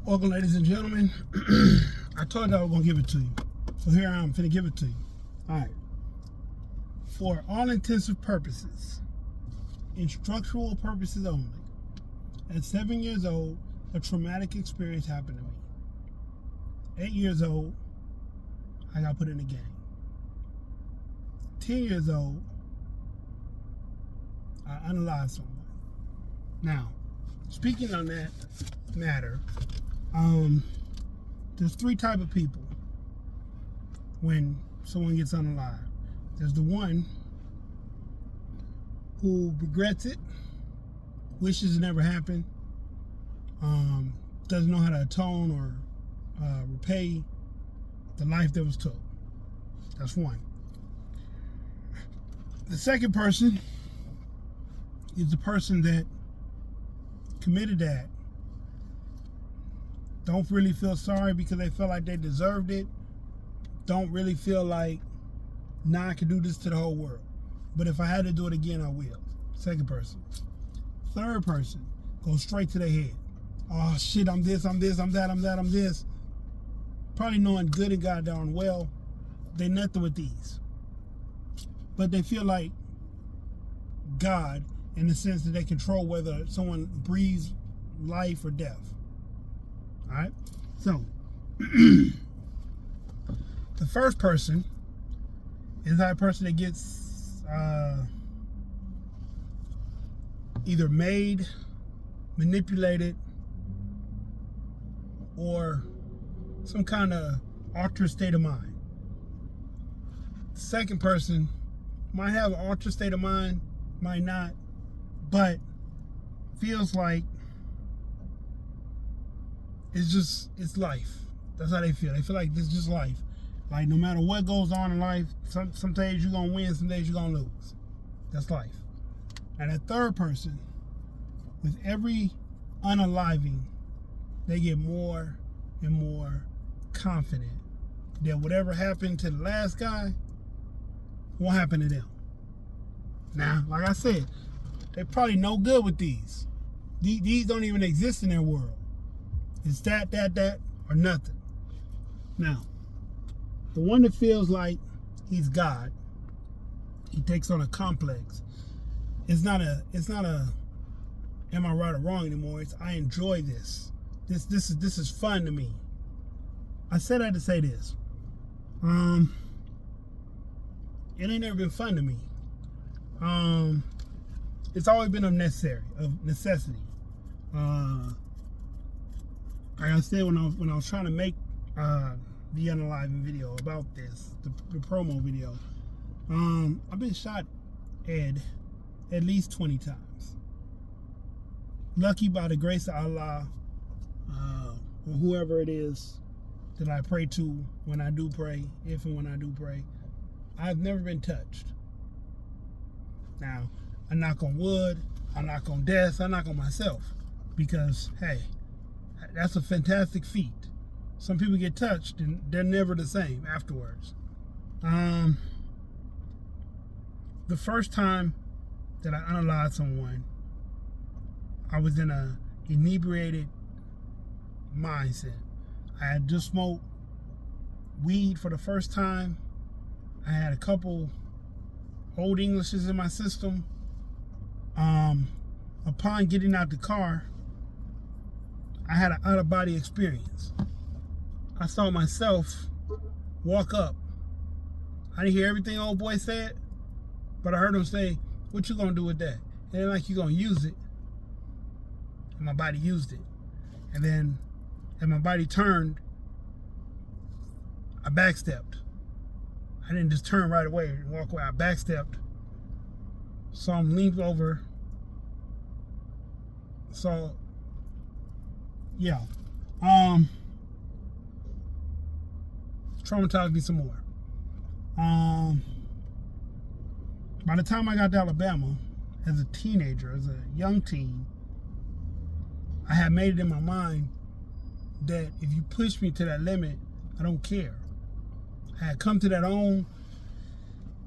Welcome, ladies and gentlemen. I told you I was going to give it to you. So here I am, finna give it to you. All right. For all intensive purposes, instructional purposes only, at 7 years old, a traumatic experience happened to me. 8 years old, I got put in a gang. 10 years old, I unalived someone. Now, speaking on that matter, there's three type of people when someone gets unalived. There's the one who regrets it, wishes it never happened, doesn't know how to atone or repay the life that was took. That's one. The second person is the person that committed that, don't really feel sorry because they felt like they deserved it, don't really feel like, nah, I can do this to the whole world, but if I had to do it again, I will. Second person. Third person goes straight to their head. Oh shit, I'm this, I'm this, I'm that, I'm that, I'm this. Probably knowing good and goddamn well they nothing with these, but they feel like God in the sense that they control whether someone breathes life or death. All right, so the first person is that person that gets either made, manipulated, or some kind of altered state of mind. The second person might have an altered state of mind, might not, but feels like it's life. That's how they feel. They feel like this is just life. Like no matter what goes on in life, some days you're gonna win, some days you're gonna lose. That's life. And that third person, with every unaliving, they get more and more confident that whatever happened to the last guy won't happen to them. Now, like I said, they're probably no good with these. These don't even exist in their world. It's that, or nothing. Now, the one that feels like he's God, he takes on a complex. It's not a am I right or wrong anymore. It's I enjoy this. This is fun to me. I said that to say this. It ain't never been fun to me. It's always been of necessity. Like I said when I was trying to make the unaliving video about this, the promo video, I've been shot at least 20 times. Lucky by the grace of Allah, or whoever it is that I pray to when I do pray, if and when I do pray, I've never been touched. Now, I knock on wood, I knock on death, I knock on myself, because hey, that's a fantastic feat. Some people get touched and they're never the same afterwards. The first time that I unalived someone, I was in a inebriated mindset. I had just smoked weed for the first time. I had a couple Old Englishes in my system. Upon getting out the car, I had an out-of-body experience. I saw myself walk up. I didn't hear everything old boy said, but I heard him say, "What you gonna do with that?" It ain't like you gonna use it. And my body used it. And then, as my body turned, I backstepped. I didn't just turn right away and walk away. I backstepped. Saw him lean over. So, yeah. Traumatized me some more. By the time I got to Alabama, as a teenager, as a young teen, I had made it in my mind that if you push me to that limit, I don't care. I had come to that own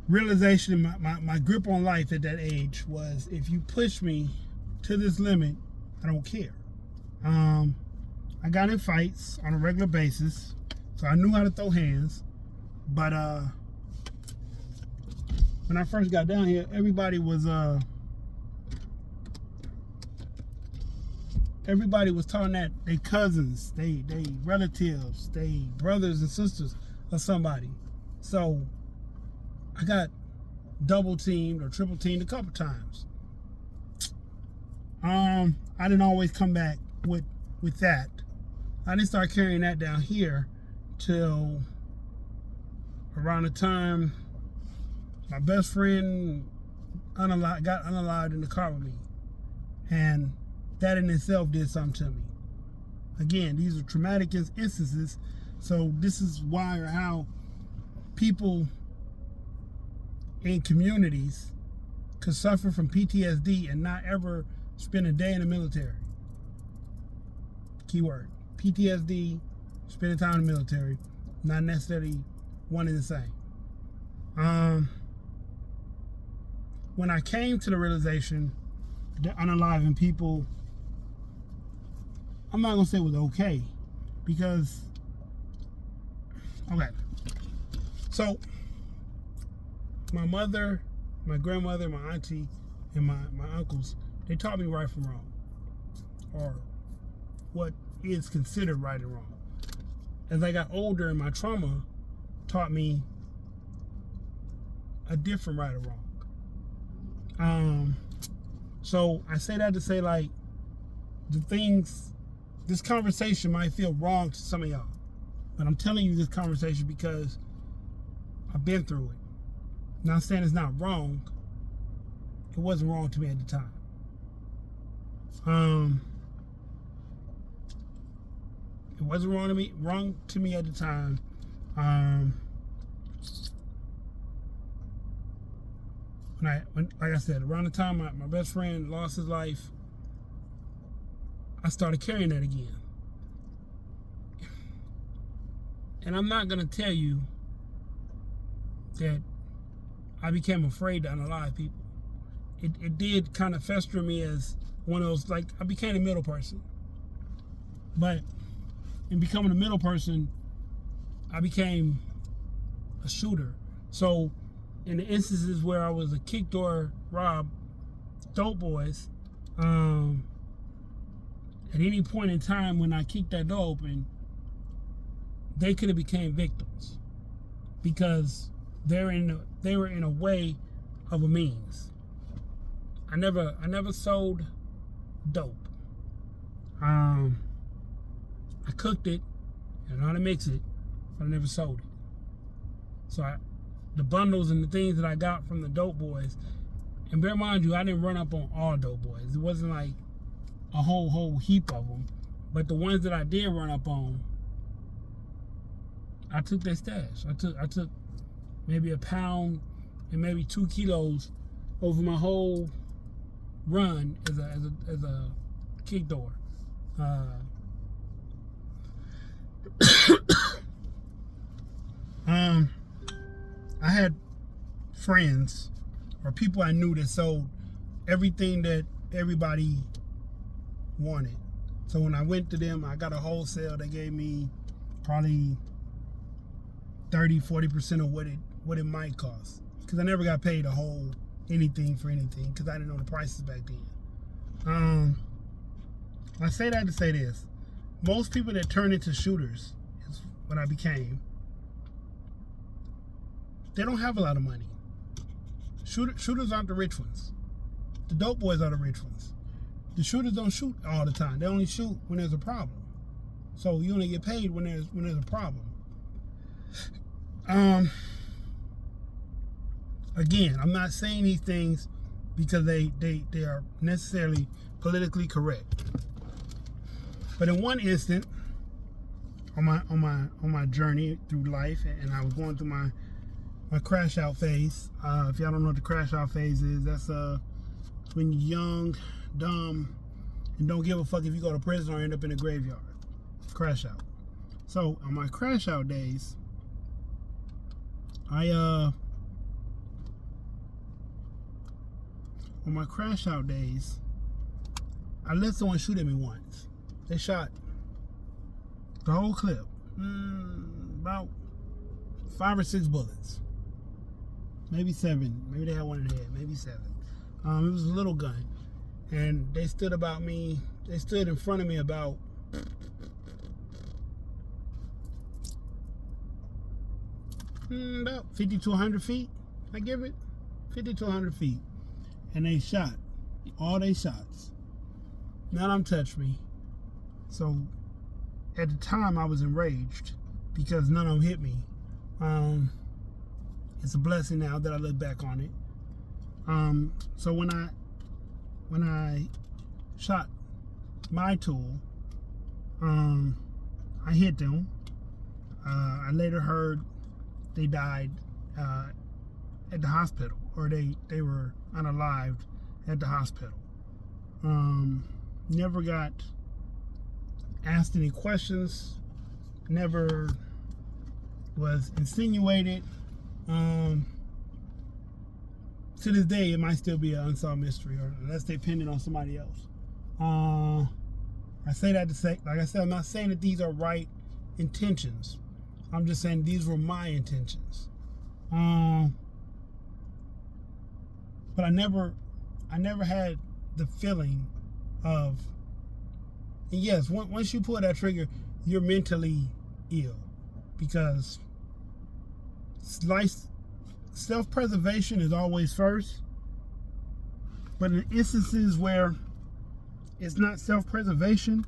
realization, my grip on life at that age was, if you push me to this limit, I don't care. I I got in fights on a regular basis, so I knew how to throw hands. But when I first got down here, everybody was talking that they cousins, they relatives, they brothers and sisters of somebody. So I got double teamed or triple teamed a couple times. I didn't always come back with that. I didn't start carrying that down here till around the time my best friend got unalived in the car with me. And that in itself did something to me. Again, these are traumatic instances, so this is why or how people in communities could suffer from PTSD and not ever spend a day in the military. Keyword, PTSD, spending time in the military, not necessarily one and the same. When I came to the realization that unaliving people, I'm not gonna say it was okay, because, okay, so my mother, my grandmother, my auntie, and my uncles, they taught me right from wrong, or what is considered right and wrong. As I got older, and my trauma taught me a different right or wrong. So I say that to say, like, this conversation might feel wrong to some of y'all, but I'm telling you this conversation because I've been through it. Not saying it's not wrong. It wasn't wrong to me at the time. It wasn't wrong to me at the time. When like I said, around the time my best friend lost his life, I started carrying that again. And I'm not gonna tell you that I became afraid to unalive people. It did kind of fester me as one of those, like, I became a middle person. But in becoming a middle person, I became a shooter. So in the instances where I was a kick door rob dope boys, at any point in time when I kicked that door open, they could have became victims because they were in a way of a means. I never sold dope. I cooked it, I know how to mix it, but I never sold it. So the bundles and the things that I got from the dope boys, and bear in mind you, I didn't run up on all dope boys. It wasn't like a whole heap of them, but the ones that I did run up on, I took their stash. I took maybe a pound and maybe 2 kilos over my whole run as a kick door. I had friends or people I knew that sold everything that everybody wanted. So when I went to them, I got a wholesale. They gave me probably 30-40% of what it might cost, because I never got paid a whole anything for anything because I didn't know the prices back then. I say that to say this: most people that turn into shooters, is what I became, they don't have a lot of money. Shooters aren't the rich ones. The dope boys are the rich ones. The shooters don't shoot all the time. They only shoot when there's a problem. So you only get paid when there's a problem. Again, I'm not saying these things because they are necessarily politically correct. But in one instant, on my journey through life, and I was going through my crash out phase. If y'all don't know what the crash out phase is, that's when you're young, dumb, and don't give a fuck if you go to prison or end up in a graveyard. Crash out. So on my crash out days, I let someone shoot at me once. They shot The whole clip. About 5 or 6 bullets. Maybe 7. Maybe they had one in the head. Maybe 7. It was a little gun. And they stood in front of me about 50 to 100 feet. I give it 50 to 100 feet. And they shot all their shots. None of them touched me. So at the time I was enraged because none of them hit me. It's a blessing now that I look back on it. So when I shot my tool, I hit them. I later heard they died at the hospital, or they were unalived at the hospital. Never got asked any questions, never was insinuated. To this day, it might still be an unsolved mystery, or unless they pinned it on somebody else. I say that to say, like I said, I'm not saying that these are right intentions. I'm just saying these were my intentions. But I never had the feeling of, and yes, once you pull that trigger, you're mentally ill, because self-preservation is always first. But in instances where it's not self-preservation,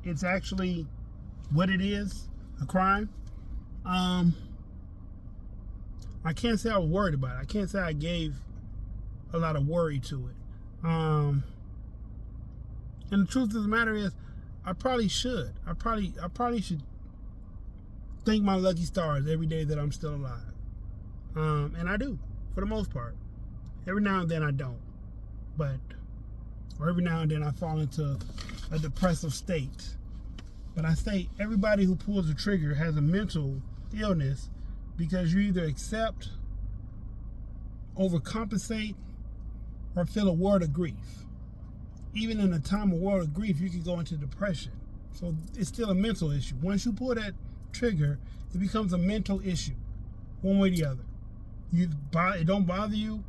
it's actually what it is, a crime. I can't say I was worried about it. I can't say I gave a lot of worry to it. And the truth of the matter is, I probably should. I probably should thank my lucky stars every day that I'm still alive. And I do, for the most part. Every now and then I don't. Or every now and then I fall into a depressive state. But I say everybody who pulls the trigger has a mental illness, because you either accept, overcompensate, or feel a world of grief. Even in a time of world of grief, you can go into depression. So it's still a mental issue. Once you pull that trigger, it becomes a mental issue, one way or the other. It don't bother you,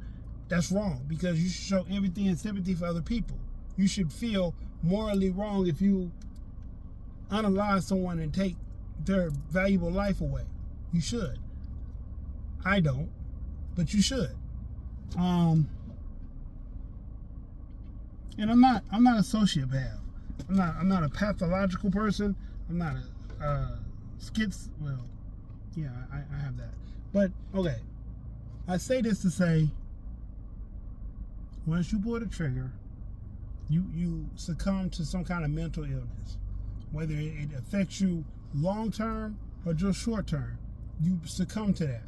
that's wrong, because you should show empathy and sympathy for other people. You should feel morally wrong if you unalive someone and take their valuable life away. You should. I don't, but you should. And I'm not a sociopath. I'm not a pathological person. I'm not a well, yeah, I have that. But okay. I say this to say, once you pull the trigger, you succumb to some kind of mental illness. Whether it affects you long term or just short term, you succumb to that.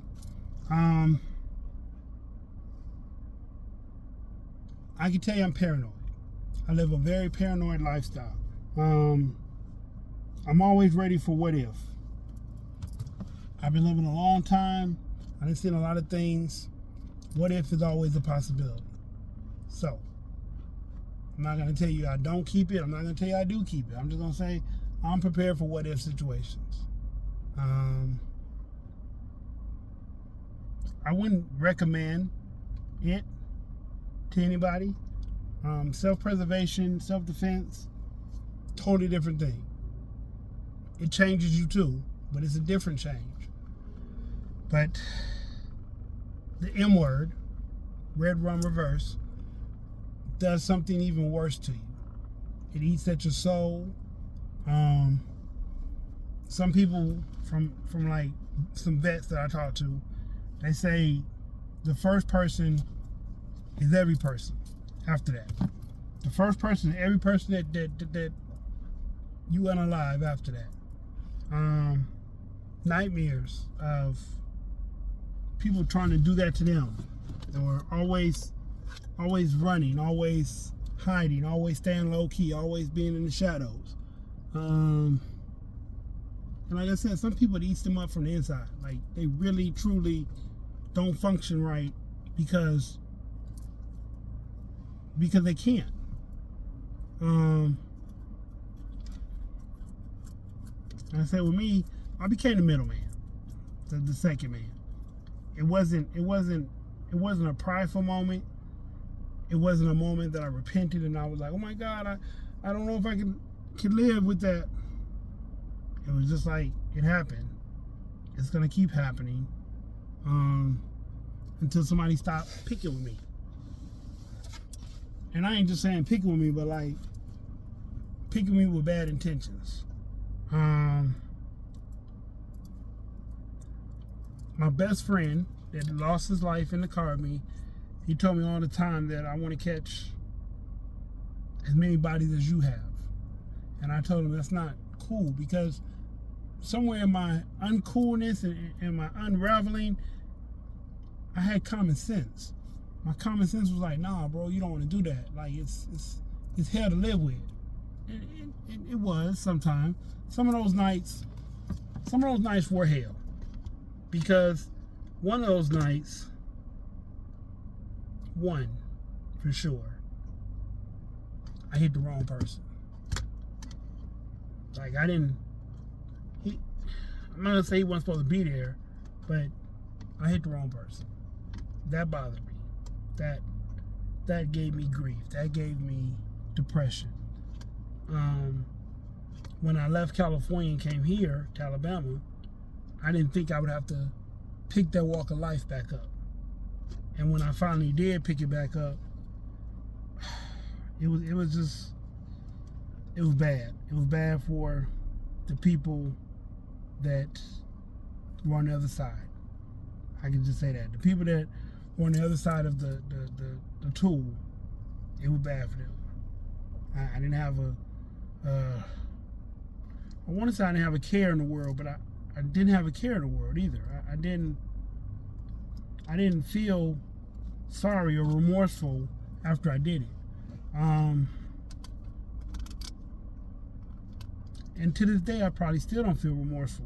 I can tell you I'm paranoid. I live a very paranoid lifestyle. I'm always ready for what if. I've been living a long time. I've seen a lot of things. What if is always a possibility. So, I'm not going to tell you I don't keep it. I'm not going to tell you I do keep it. I'm just going to say I'm prepared for what if situations. I wouldn't recommend it to anybody. Self-preservation, self-defense, totally different thing. It changes you too, but it's a different change. But the M word, red rum reverse, does something even worse to you. It eats at your soul. Some people from like some vets that I talk to, they say the first person is every person after that. The first person is every person that you unalive after that. Nightmares of people trying to do that to them. They were always running, always hiding, always staying low key, always being in the shadows. And like I said, some people, it eats them up from the inside. Like, they really, truly don't function right because they can't. And I said with me, I became the middleman, the second man. It wasn't a prideful moment. It wasn't a moment that I repented and I was like, oh my God, I don't know if I can live with that. It was just like, it happened. It's gonna keep happening until somebody stops picking with me. And I ain't just saying picking with me, but like picking me with bad intentions. My best friend that lost his life in the car with me, he told me all the time that I want to catch as many bodies as you have. And I told him that's not cool, because somewhere in my uncoolness and my unraveling, I had common sense. My common sense was like, nah, bro, you don't want to do that. Like, it's hell to live with. And it was sometimes. Some of those nights were hell. Because one of those nights, for sure, I hit the wrong person. Like, I'm not gonna say he wasn't supposed to be there, but I hit the wrong person. That bothered me. That gave me grief. That gave me depression. When I left California and came here to Alabama, I didn't think I would have to pick that walk of life back up. And when I finally did pick it back up, it was bad. It was bad for the people that were on the other side. I can just say that. The people that were on the other side of the tool, it was bad for them. I didn't have I want to say I didn't have a care in the world, but I didn't have a care in the world either. I didn't feel sorry or remorseful after I did it. And to this day, I probably still don't feel remorseful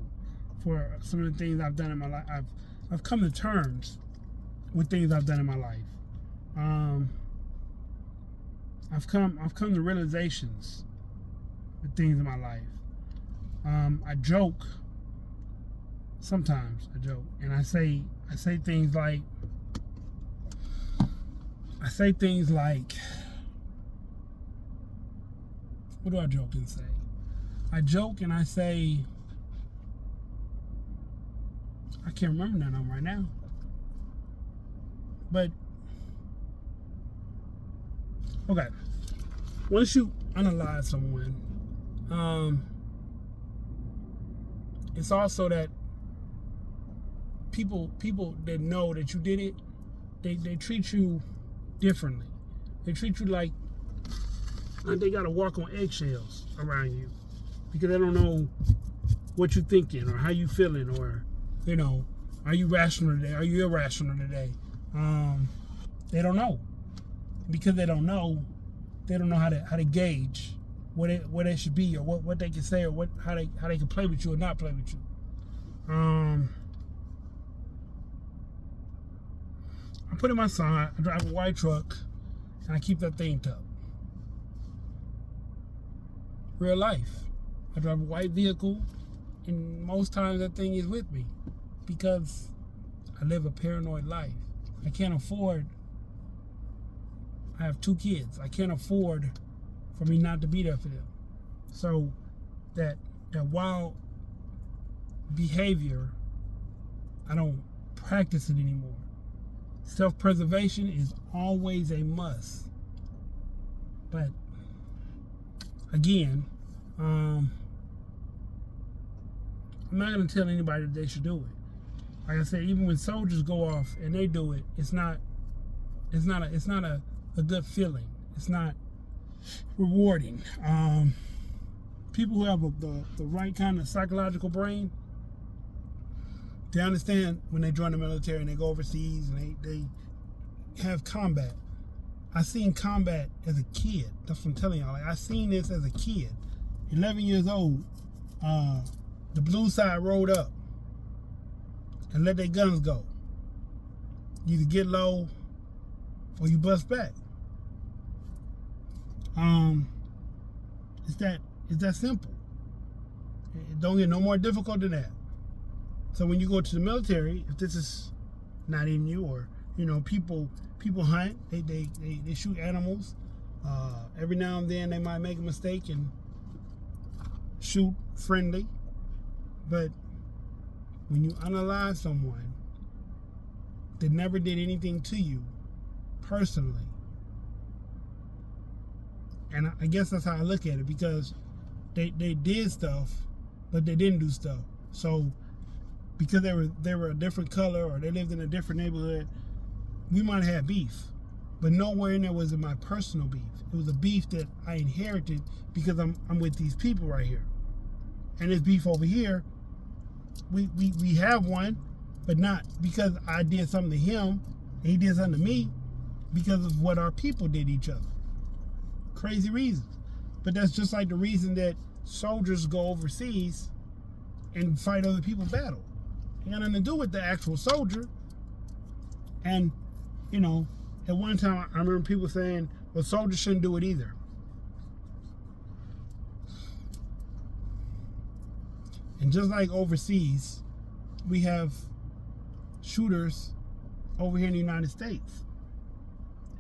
for some of the things I've done in my life. I've come to terms with things I've done in my life. I've come to realizations with things in my life. I joke. Sometimes I joke, and I say things like, what do I joke and say? I joke and I say, I can't remember none of them right now. But, okay. Once you analyze someone, it's also that people that know that you did it, they treat you differently. They treat you like they gotta walk on eggshells around you, because they don't know what you're thinking or how you feeling, or, you know, are you rational today? Are you irrational today? They don't know. Because they don't know how to gauge what it should be, or what they can say, or how they can play with you or not play with you. I put in my sign. I drive a white truck, and I keep that thing tucked. Real life. I drive a white vehicle, and most times that thing is with me, because I live a paranoid life. I can't afford. I have 2 kids. I can't afford for me not to be there for them. So that wild behavior, I don't practice it anymore. Self-preservation is always a must. But again, I'm not going to tell anybody that they should do it. Like I said, even when soldiers go off and they do it, it's not a good feeling. It's not rewarding. People who have the right kind of psychological brain, they understand when they join the military and they go overseas and they have combat. I seen combat as a kid. That's what I'm telling y'all. Like, I seen this as a kid. 11 years old. The blue side rolled up and let their guns go. You either get low or you bust back. It's that simple. It don't get no more difficult than that. So when you go to the military, if this is not in you, or people hunt, they shoot animals. Every now and then they might make a mistake and shoot friendly, but when you unalive someone that never did anything to you personally, and I guess that's how I look at it, because they did stuff, but they didn't do stuff. So because they were a different color, or they lived in a different neighborhood, we might have had beef, but nowhere in there was my personal beef. It was a beef that I inherited because I'm with these people right here. And this beef over here, we have one, but not because I did something to him and he did something to me, because of what our people did to each other. Crazy reasons. But that's just like the reason that soldiers go overseas and fight other people's battle. It got nothing to do with the actual soldier. And, at one time I remember people saying, well, soldiers shouldn't do it either. And just like overseas, we have shooters over here in the United States.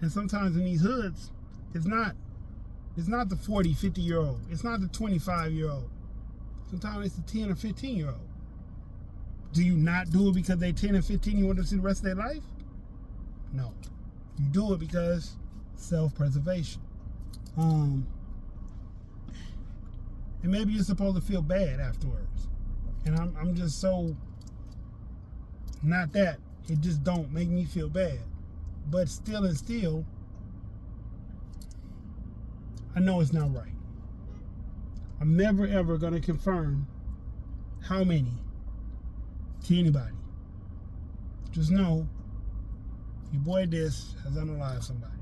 And sometimes in these hoods, it's not the 40, 50-year-old. It's not the 25-year-old. Sometimes it's the 10 or 15-year-old. Do you not do it because they're 10 and 15, you want them to see the rest of their life? No. You do it because self-preservation. And maybe you're supposed to feel bad afterwards. And I'm just so not that. It just don't make me feel bad. But still, I know it's not right. I'm never ever going to confirm how many to anybody. Just know your boy this has unalived somebody.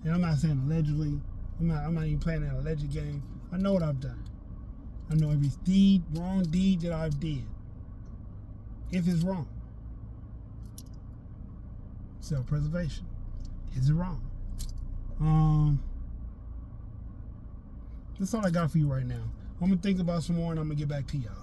And I'm not saying allegedly. I'm not even playing that alleged game. I know what I've done. I know every wrong deed that I've did. If it's wrong. Self-preservation. Is it wrong? That's all I got for you right now. I'm going to think about some more and I'm going to get back to y'all.